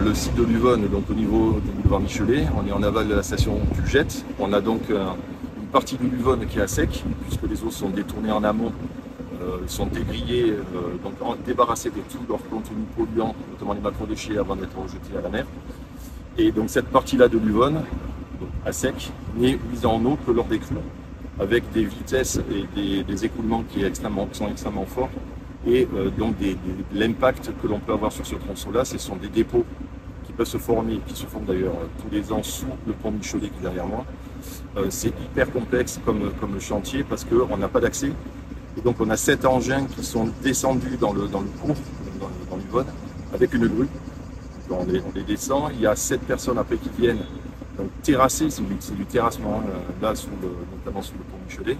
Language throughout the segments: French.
le site de l'Uvonne, donc au niveau du boulevard Michelet. On est en aval de la station Puget. On a donc une partie de l'Uvonne qui est à sec, puisque les eaux sont détournées en amont, sont dégrillées, donc débarrassées de tout leur contenu polluant, notamment les macrodéchets, avant d'être rejetés à la mer. Et donc cette partie-là de l'Uvonne, à sec, n'est mise en eau que lors des crues, avec des vitesses et des écoulements qui sont extrêmement forts. Et donc l'impact que l'on peut avoir sur ce tronçon-là, ce sont des dépôts qui peuvent se former, qui se forment d'ailleurs tous les ans sous le pont Michelet qui est derrière moi. C'est hyper complexe comme chantier parce qu'on n'a pas d'accès. Et donc on a 7 engins qui sont descendus dans le cours, dans l'Uvonne, avec une grue. On les descend, il y a 7 personnes après qui viennent donc terrasser, c'est du terrassement là, notamment sous le pont Michelet.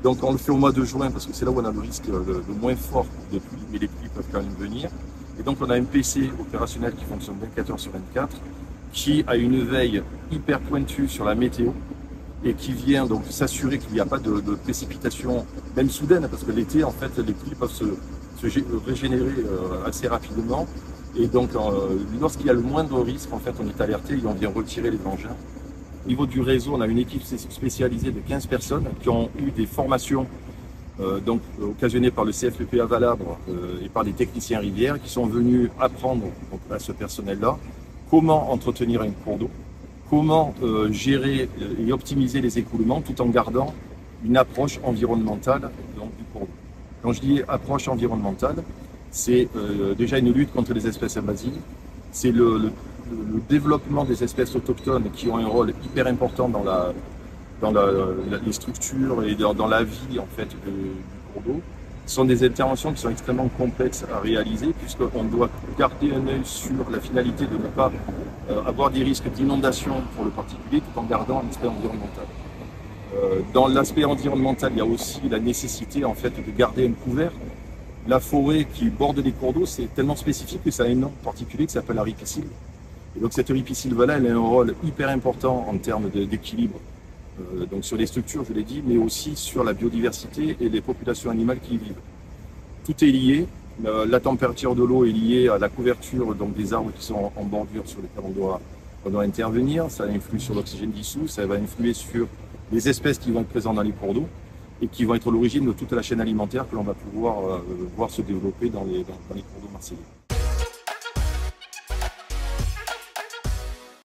Donc on le fait au mois de juin parce que c'est là où on a le risque le moins fort de pluie, mais les pluies peuvent quand même venir. Et donc on a un PC opérationnel qui fonctionne 24 heures sur 24, qui a une veille hyper pointue sur la météo et qui vient donc s'assurer qu'il n'y a pas de précipitations, même soudaines, parce que l'été en fait les pluies peuvent se régénérer assez rapidement. Et donc lorsqu'il y a le moindre risque, en fait on est alerté et on vient retirer les engins. Au niveau du réseau, on a une équipe spécialisée de 15 personnes qui ont eu des formations occasionnées par le CFPPA Valabre et par des techniciens rivières qui sont venus apprendre à ce personnel-là comment entretenir un cours d'eau, comment gérer et optimiser les écoulements tout en gardant une approche environnementale du cours d'eau. Quand je dis approche environnementale, c'est déjà une lutte contre les espèces invasives, c'est le développement des espèces autochtones qui ont un rôle hyper important dans les structures et dans la vie en fait du cours d'eau. Ce sont des interventions qui sont extrêmement complexes à réaliser puisqu'on doit garder un œil sur la finalité de ne pas avoir des risques d'inondation pour le particulier tout en gardant un aspect environnemental. Dans l'aspect environnemental, il y a aussi la nécessité en fait de garder un couvert. La forêt qui borde les cours d'eau, c'est tellement spécifique que ça a un nom particulier qui s'appelle la ripisylve. Et donc cette ripisylve-là, elle a un rôle hyper important en termes d'équilibre, donc sur les structures, je l'ai dit, mais aussi sur la biodiversité et les populations animales qui y vivent. Tout est lié. La température de l'eau est liée à la couverture donc des arbres qui sont en bordure sur lesquels on doit intervenir. Ça influe sur l'oxygène dissous, ça va influer sur les espèces qui vont être présentes dans les cours d'eau et qui vont être l'origine de toute la chaîne alimentaire que l'on va pouvoir voir se développer dans les cours d'eau marseillais.